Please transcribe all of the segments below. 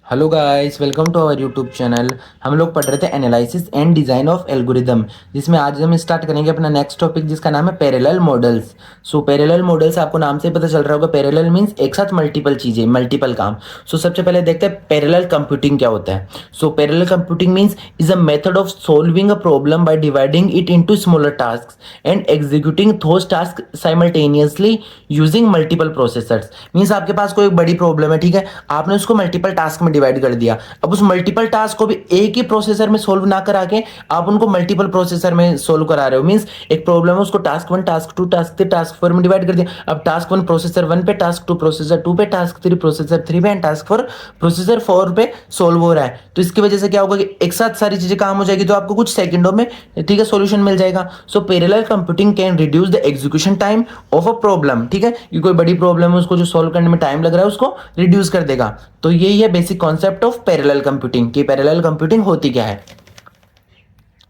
Hello guys, welcome to our YouTube channel. हम लोग पढ़ रहे थे analysis and design of algorithm, जिसमें आज हम स्टार्ट करेंगे अपना नेक्स्ट टॉपिक जिसका नाम है parallel models. So parallel models आपको नाम से पता चल रहा होगा, पैरेलल मींस एक साथ मल्टीपल चीज़ें, मल्टीपल काम। सो सबसे पहले देखते हैं पैरेलल कंप्यूटिंग क्या होता है। So parallel computing means is a method of solving a problem by dividing it into smaller tasks and executing those task simultaneously using multiple processors. Means आपके पास कोई बड़ी प्रॉब्लम है, ठीक है, आपने उसको मल्टीपल टास्क में डिवाइड कर दिया। अब उस मल्टीपल टास्क को भी एक ही प्रोसेसर में सोल्व ना करा के आप उनको मल्टीपल प्रोसेसर में सोल्व करा रहे हो। मींस एक प्रॉब्लम है, उसको टास्क 1, टास्क 2, टास्क 3, टास्क 4 में डिवाइड कर दिया। अब टास्क 1 प्रोसेसर 1 पे, टास्क 2 प्रोसेसर 2 पे, टास्क 3 प्रोसेसर 3 पे एंड टास्क 4 प्रोसेसर 4 पे सोल्व हो रहा है। तो इसकी वजह से क्या होगा कि एक साथ सारी चीजें काम हो जाएगी, तो आपको कुछ सेकंडों में, ठीक है, सॉल्यूशन मिल जाएगा। So parallel computing can reduce the execution time of a problem, ठीक है, कि कोई बड़ी प्रॉब्लम है उसको जो सॉल्व करने में टाइम लग रहा है उसको रिड्यूस कर देगा। तो यही है basic concept of parallel computing कि पैरेलल कंप्यूटिंग होती क्या है।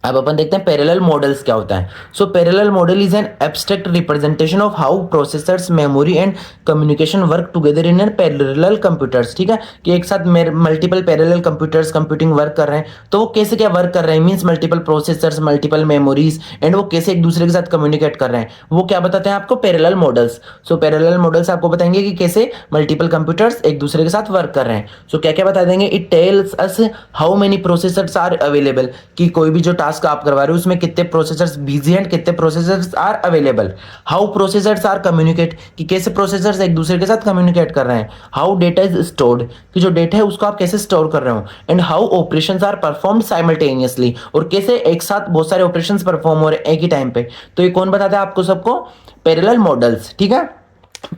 अब अपन देखते हैं पैरेलल मॉडल्स क्या होता है। So parallel model is an abstract representation of how processors, memory and communication work together in an parallel computers, ठीक है, कि एक साथ multiple parallel computers computing work कर रहे हैं, तो वो कैसे क्या वर्क कर रहे हैं, means multiple processors, multiple memories, and वो कैसे एक दूसरे के साथ कम्युनिकेट कर रहे हैं, वो क्या बताते हैं आपको, parallel models. So parallel models आपको बताएंगे कि कैसे मल्टीपल कंप्यूटर्स एक दूसरे के साथ वर्क कर रहे हैं। सो क्या क्या बता देंगे, it tells us how many processors are available, कि कोई भी जो टास्क आप करवा रहे हो उसमें कितने प्रोसेसर्स बिजी हैं, कितने processors are available. How processors are communicate, कि कैसे प्रोसेसर्स एक दूसरे के साथ कम्युनिकेट कर रहे हैं। हाउ डेटा इज स्टोर्ड, कि जो डेटा है उसको आप कैसे स्टोर कर रहे हो। And how operations are performed simultaneously, और कैसे एक साथ बहुत सारे ऑपरेशंस परफॉर्म हो रहे हैं एक ही टाइम पे। तो ये कौन बताता है आपको सबको, पैरेलल मॉडल्स, ठीक है।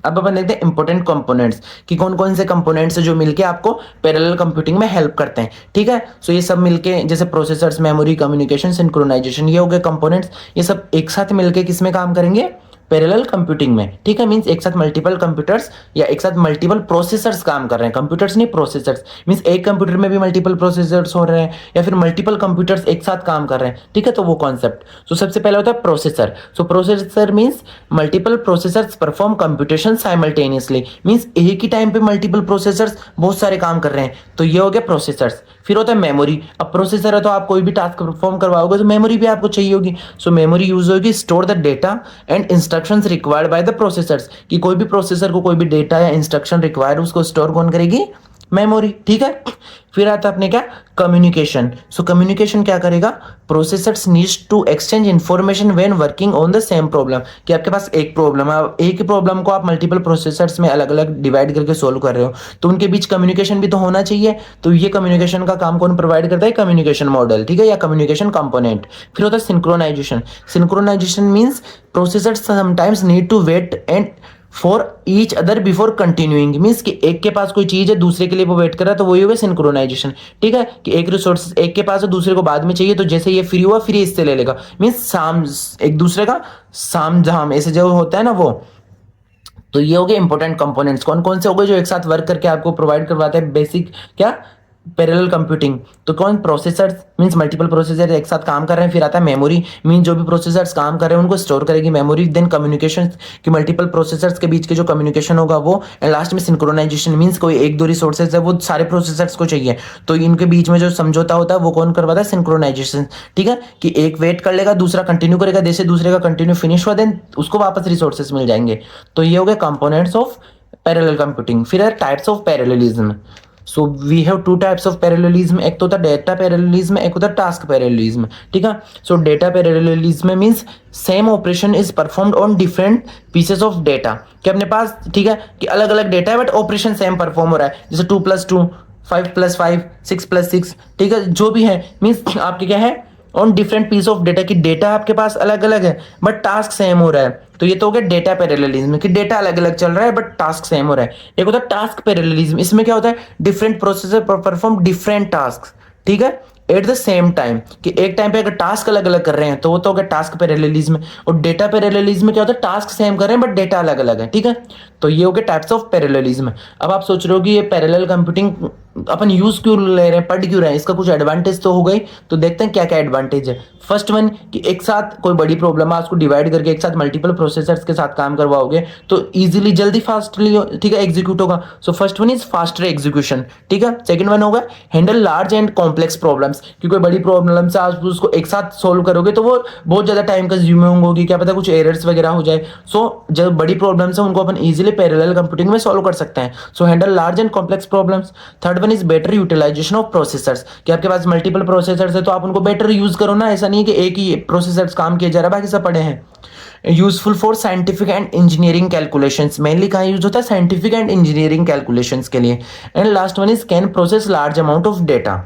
अब अपन देखते हैं इंपॉर्टेंट कंपोनेंट्स, कि कौन कौन से कंपोनेंट्स जो मिलके आपको पैरेलल कंप्यूटिंग में हेल्प करते हैं, ठीक है। सो ये सब मिलके, जैसे प्रोसेसर्स, मेमोरी, कम्युनिकेशन, सिंक्रोनाइजेशन, ये हो गए कंपोनेंट्स। ये सब एक साथ मिलके किस में काम करेंगे, पैरेलल कंप्यूटिंग में, ठीक है। मींस एक साथ मल्टीपल कंप्यूटर्स या एक साथ मल्टीपल प्रोसेसर्स काम कर रहे हैं, कंप्यूटर्स नहीं प्रोसेसर्स। मींस एक कंप्यूटर में भी मल्टीपल प्रोसेसर्स हो रहे हैं या फिर मल्टीपल कंप्यूटर्स एक साथ काम कर रहे हैं, ठीक है, तो वो कॉन्सेप्ट। सो सबसे पहले होता है processor. So processor means multiple processors perform computation simultaneously, means एक ही टाइम पे मल्टीपल प्रोसेसर्स बहुत सारे काम कर रहे हैं, तो ये हो गया प्रोसेसर्स। फिर होता है मेमोरी। अब प्रोसेसर है तो आप कोई भी टास्क परफॉर्म करवाओगे तो मेमोरी भी आपको चाहिए होगी। सो मेमोरी यूज होगी store the data and instructions required by the processors, कि कोई भी प्रोसेसर को कोई भी डेटा या इंस्ट्रक्शन रिक्वायर्ड उसको स्टोर कौन करेगी, मेमोरी, ठीक है। फिर आता है अपने क्या, कम्युनिकेशन। सो कम्युनिकेशन क्या करेगा, processors needs to exchange information when working on the same problem, कि आपके पास एक प्रॉब्लम है, एक ही प्रॉब्लम को आप मल्टीपल प्रोसेसर्स में अलग अलग डिवाइड करके सोल्व कर रहे हो, तो उनके बीच कम्युनिकेशन भी तो होना चाहिए। तो ये कम्युनिकेशन का काम कौन प्रोवाइड करता है, कम्युनिकेशन मॉडल, ठीक है, या कम्युनिकेशन कंपोनेंट। फिर होता है synchronisation. Synchronisation means processors sometimes need to wait and for each other before continuing, means कि एक के पास कोई चीज है दूसरे के लिए वो वेट कर रहा है, तो वही होगा सिंक्रोनाइजेशन, ठीक है, कि एक रिसोर्स एक के पास है दूसरे को बाद में चाहिए, तो जैसे ये फ्री हुआ फ्री इससे ले लेगा। मीन्स साम, एक दूसरे का साम झाम ऐसे जो होता है ना वो। तो ये हो गए इंपॉर्टेंट कंपोनेंट्स, कौन कौन से हो गए जो एक साथ वर्क करके आपको प्रोवाइड करवाते हैं बेसिक क्या, पैरेलल कंप्यूटिंग। तो कौन, प्रोसेसर्स मींस मल्टीपल प्रोसेसर एक साथ काम कर रहे हैं। फिर आता है मेमोरी, मीन जो भी प्रोसेसर्स काम कर रहे हैं उनको स्टोर करेगी मेमोरी। देन कम्युनिकेशन, कि मल्टीपल प्रोसेसर्स के बीच के जो कम्युनिकेशन होगा वो। एंड लास्ट में सिंक्रोनाइजेशन, मींस कोई एक दो रिसोर्सेज है वो सारे प्रोसेसर्स को चाहिए, तो इनके बीच में जो समझौता होता है वो कौन करवाता है, सिंक्रोनाइजेशन, ठीक है, कि एक वेट कर लेगा दूसरा कंटिन्यू करेगा, जैसे दूसरे का कंटिन्यू फिनिश हुआ देन उसको वापस रिसोर्सेज मिल जाएंगे। तो ये हो गए कंपोनेंट्स ऑफ पैरेलल कंप्यूटिंग। फिर है types of parallelism. So we have two types of parallelism, एक तो होता है डेटा पैरेललिज्म, एक होता है टास्क पैरेललिज्म, ठीक है। सो data parallelism means same operation is performed on different pieces of data, कि अपने पास, ठीक है, कि अलग अलग डेटा है बट ऑपरेशन सेम परफॉर्म हो रहा है, जैसे 2+2, 5+5, 6+6, ठीक है, जो भी है, मींस आपके क्या है, on different piece of data, की डेटा आपके पास अलग अलग है बट टास्क सेम हो रहा है। तो ये तो हो गया डेटा पैरेललिज्म, कि डेटा अलग अलग चल रहा है बट टास्क सेम हो रहा है। एक होता है टास्क पैरेललिज्म, इसमें क्या होता है, different processor perform different task, ठीक है, एट द सेम टाइम, कि एक टाइम पे अगर टास्क अलग अलग कर रहे हैं तो वो तो हो गया टास्क पैरेललिज्म। और डेटा पैरेललिज्म में क्या होता है, टास्क सेम कर रहे हैं बट डेटा अलग अलग है, ठीक है। तो ये हो गया टाइप्स ऑफ पैरेललिज्म। अब आप सोच रहे हो कि ये पैरेलल कंप्यूटिंग अपन यूज क्यों ले रहे हैं, पढ़ क्यों रहे हैं, इसका कुछ एडवांटेज तो हो गई। तो देखते हैं क्या क्या एडवांटेज है। फर्स्ट वन कि एक साथ कोई बड़ी प्रॉब्लम है उसको डिवाइड करके एक साथ मल्टीपल प्रोसेसर्स के साथ काम करवाओगे तो इजीली जल्दी फास्टली ठीक है एग्जीक्यूट होगा। So first one is faster execution, ठीक है। सेकंड वन होगा handle large and complex problems, क्योंकि कोई बड़ी प्रॉब्लम से आप उसको एक साथ सोल्व करोगे तो वो बहुत ज्यादा टाइम कंज्यूमिंग होगी, क्या पता कुछ एरर्स वगैरह हो जाए। सो जब बड़ी प्रॉब्लम्स है उनको अपन इजीली पैरेलल कंप्यूटिंग में सॉल्व कर सकते हैं। So handle large and complex problems. Third one is better utilisation of processors, कि आपके पास मल्टीपल प्रोसेसर्स है तो आप उनको बेटर यूज करो ना, ऐसा नहीं है कि एक ही प्रोसेसर्स काम किया जा रहा है बाकी सब पड़े हैं। Useful for scientific and engineering calculations, mainly कहाँ यूज होता है, साइंटिफिक एंड इंजीनियरिंग कैलकुलेशंस के लिए। And last one is can process large amount of data.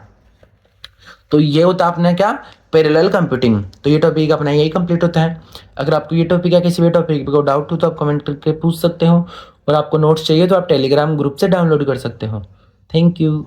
तो ये होता है अपना क्या, पैरेलल कंप्यूटिंग। तो ये टॉपिक अपना यही कंप्लीट होता है। अगर आपको ये टॉपिक या किसी भी टॉपिक को डाउट हो तो आप कमेंट करके पूछ सकते हो, और आपको नोट्स चाहिए तो आप टेलीग्राम ग्रुप से डाउनलोड कर सकते हो। Thank you.